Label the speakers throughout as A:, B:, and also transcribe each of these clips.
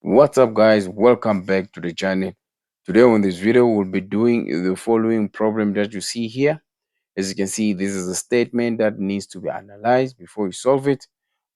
A: What's up, guys? Welcome back to the channel. Today on this video we'll be doing the following problem that you see here. As you can see, this is a statement that needs to be analyzed before you solve it,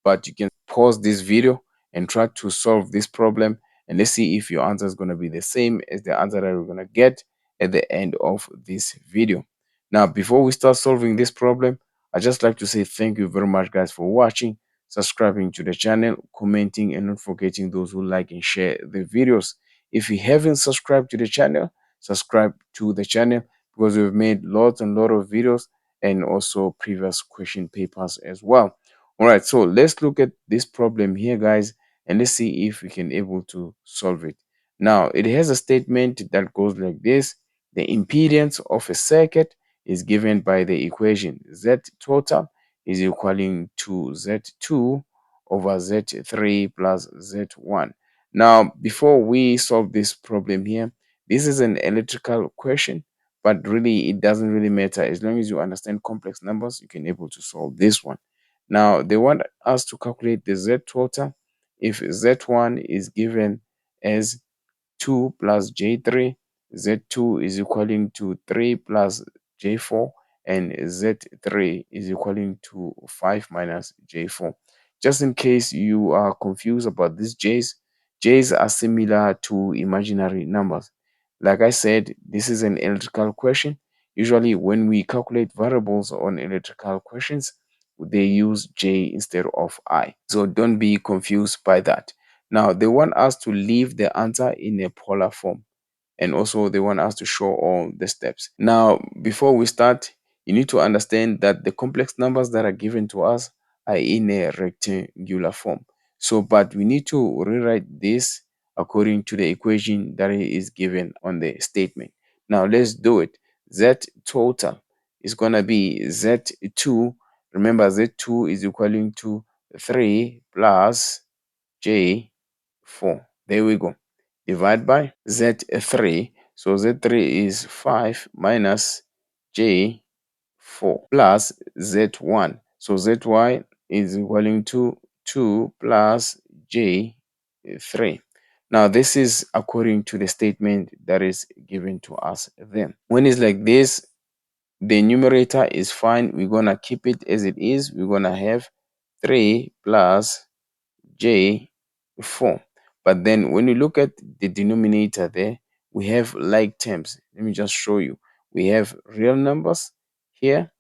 A: but you can pause this video and try to solve this problem, and let's see if your answer is going to be the same as the answer that we're going to get at the end of this video. Now, before we start solving this problem, I'd just like to say thank you very much, guys, for watching, subscribing to the channel, commenting, and not forgetting those who like and share the videos. If you haven't subscribed to the channel, subscribe to the channel, because we've made lots and lot of videos and also previous question papers as well. All right, so let's look at this problem here, guys, and let's see if we can able to solve it. Now, it has a statement that goes like this: the impedance of a circuit is given by the equation Z total is equaling to Z2 over Z3 plus Z1. Now, before we solve this problem here, this is an electrical question, but really it doesn't really matter. As long as you understand complex numbers, you can able to solve this one. Now, they want us to calculate the Z total if Z1 is given as 2 plus J3, Z2 is equaling to 3 plus J4, and Z3 is equaling to 5 minus J4. Just in case you are confused about these J's are similar to imaginary numbers. Like I said, this is an electrical question. Usually when we calculate variables on electrical questions, they use J instead of I. So don't be confused by that. Now, they want us to leave the answer in a polar form, and also they want us to show all the steps. Now, before we start, you need to understand that the complex numbers that are given to us are in a rectangular form. So, but we need to rewrite this according to the equation that is given on the statement. Now, let's do it. Z total is going to be Z2. Remember, Z2 is equaling to 3 plus J4. There we go. Divide by Z3. So Z3 is 5 minus J4 plus Z1. So ZY is equaling to 2 plus J3. Now, this is according to the statement that is given to us then. When it's like this, the numerator is fine. We're going to keep it as it is. We're going to have 3 plus J4. But then when you look at the denominator there, we have like terms. Let me just show you. We have real numbers here,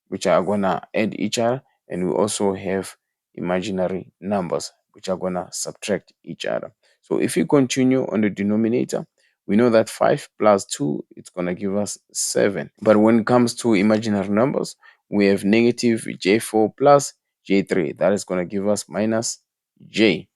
A: which are gonna add each other, and we also have imaginary numbers, which are gonna subtract each other. So if you continue on the denominator, we know that 5 plus 2, it's gonna give us 7. But when it comes to imaginary numbers, we have negative J4 plus J3. That is gonna give us minus J.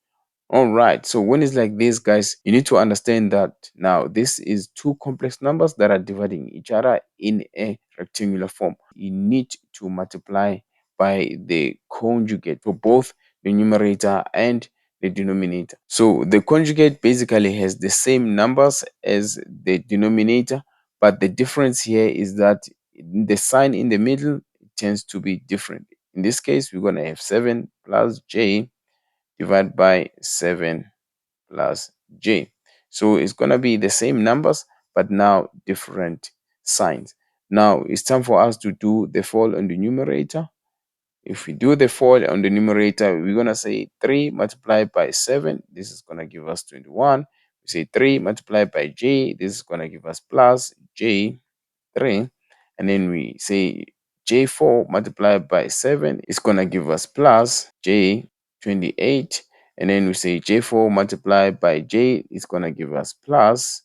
A: All right, so when it's like this, guys, you need to understand that now this is two complex numbers that are dividing each other in a rectangular form. You need to multiply by the conjugate for both the numerator and the denominator. So the conjugate basically has the same numbers as the denominator, but the difference here is that the sign in the middle tends to be different. In this case, we're going to have 7 plus J divided by 7 plus J. So it's going to be the same numbers, but now different signs. Now it's time for us to do the fall on the numerator. If we do the fall on the numerator, we're going to say 3 multiplied by 7. This is going to give us 21. We say 3 multiplied by J. This is going to give us plus J3. And then we say J4 multiplied by 7 is going to give us plus J28. And then we say J4 multiplied by J is going to give us plus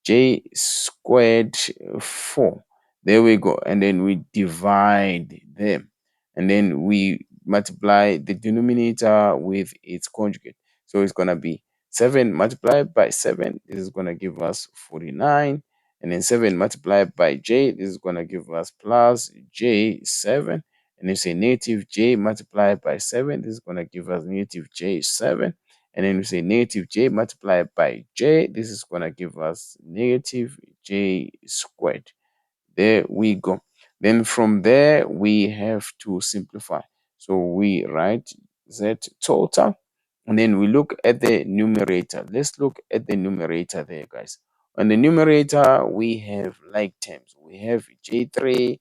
A: J squared 4. There we go. And then we divide them. And then we multiply the denominator with its conjugate. So it's going to be 7 multiplied by 7. This is going to give us 49. And then 7 multiplied by J. This is going to give us plus J7. And then say negative J multiplied by 7. This is going to give us negative J7. And then we say negative J multiplied by J. This is going to give us negative J squared. There we go. Then from there, we have to simplify. So we write Z total And then we look at the numerator. Let's look at the numerator there, guys. On the numerator, we have like terms. We have J3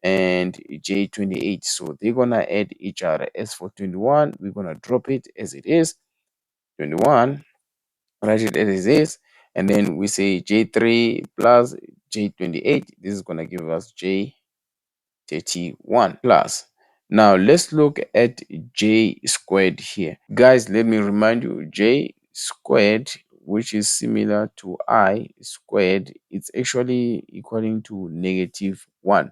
A: and J28. So they're going to add each other. As for 21, we're going to drop it as it is. 21, write it as it is. And then we say J3 plus J28. This is going to give us J31 plus. Now let's look at J squared here. Guys, let me remind you, J squared, which is similar to I squared, it's actually equaling to -1.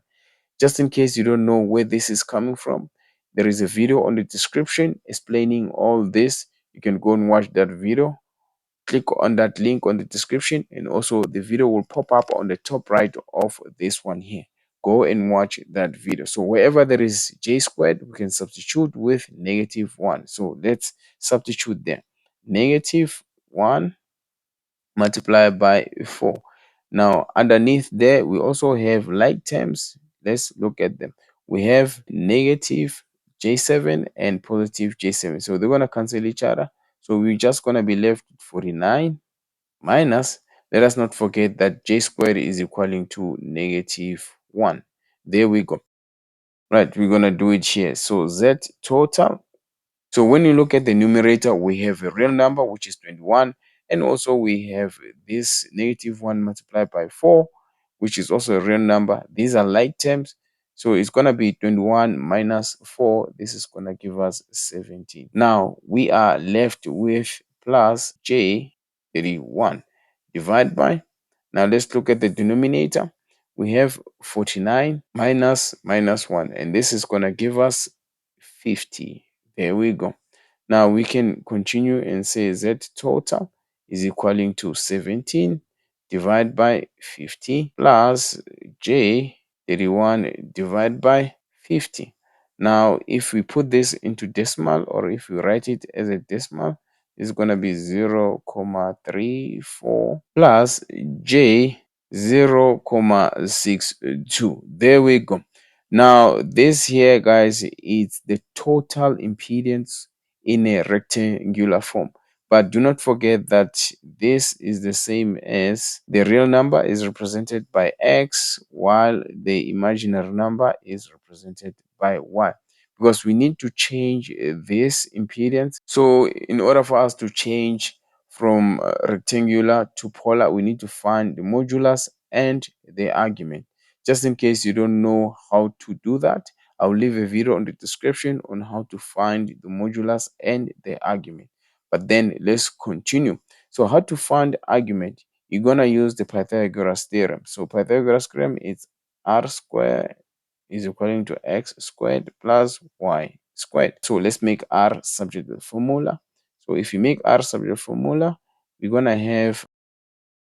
A: Just in case you don't know where this is coming from, there is a video on the description explaining all this. You can go and watch that video. Click on that link on the description, and also the video will pop up on the top right of this one here. Go and watch that video. So wherever there is J squared, we can substitute with -1. So let's substitute there. -1 multiplied by 4. Now underneath there, we also have like terms. Let's look at them. We have negative J7 and positive J7. So they're going to cancel each other. So we're just going to be left with 49 minus, let us not forget that J squared is equaling to -1. There we go. Right, we're going to do it here. So Z total. So when you look at the numerator, we have a real number, which is 21. And also we have this -1 multiplied by 4, which is also a real number. These are like terms. So it's going to be 21 minus 4. This is going to give us 17. Now we are left with plus J31 divide by. Now let's look at the denominator. We have 49 minus 1. And this is going to give us 50. There we go. Now we can continue and say Z total is equaling to 17 divided by 50 plus J31 divided by 50. Now, if we put this into decimal, or if we write it as a decimal, it's going to be 0.34 plus J 0.62. There we go. Now, this here, guys, is the total impedance in a rectangular form. But do not forget that this is the same as the real number is represented by X, while the imaginary number is represented by Y. Because we need to change this impedance. So in order for us to change from rectangular to polar, we need to find the modulus and the argument. Just in case you don't know how to do that, I'll leave a video on the description on how to find the modulus and the argument. But then let's continue. So how to find the argument? You're going to use the Pythagoras theorem. So Pythagoras theorem is r squared is equaling to x squared plus y squared. So let's make r subject to the formula. So if you make r subject to the formula, we're going to have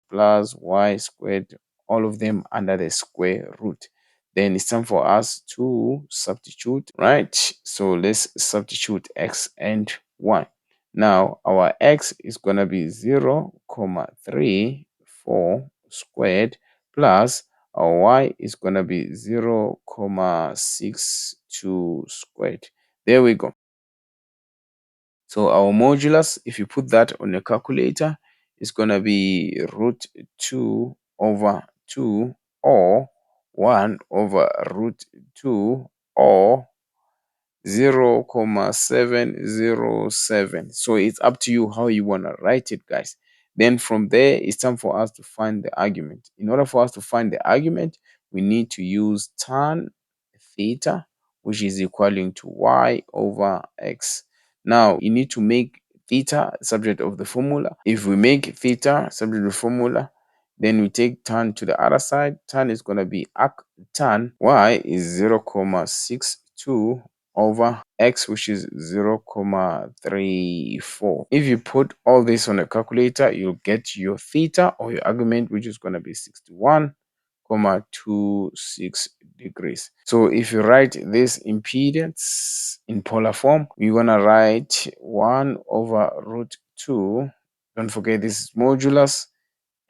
A: plus y squared, all of them under the square root. Then it's time for us to substitute, right? So let's substitute x and y. Now our x is going to be 0.34 squared plus our y is going to be 0.62 squared. There we go. So our modulus, if you put that on a calculator, is going to be √2 over 2 or 1 over √2 or 0.707. So it's up to you how you want to write it, guys. Then from there, it's time for us to find the argument. In order for us to find the argument, we need to use tan theta, which is equaling to y over x. Now, you need to make theta subject of the formula. If we make theta subject of the formula, then we take tan to the other side. Tan is going to be tan y is 0.62 over x, which is 0.34. If you put all this on a calculator, you'll get your theta or your argument, which is going to be 61.26 degrees. So if you write this impedance in polar form, you're going to write 1 over √2. Don't forget this is modulus,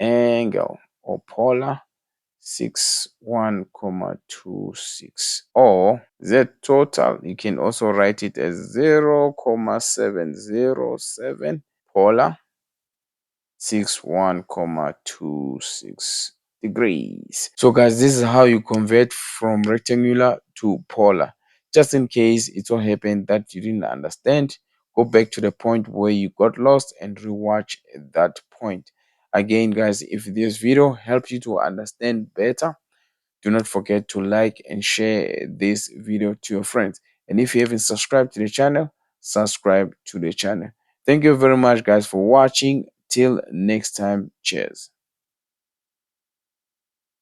A: angle or polar, 61,26, or Z total, you can also write it as 0,707 polar 61,26 degrees. So guys, this is how you convert from rectangular to polar. Just in case it so happened that you didn't understand, go back to the point where you got lost and rewatch that point. Again guys, if this video helped you to understand better, do not forget to like and share this video to your friends. And if you haven't subscribed to the channel, subscribe to the channel. Thank you very much guys for watching. Till next time, cheers.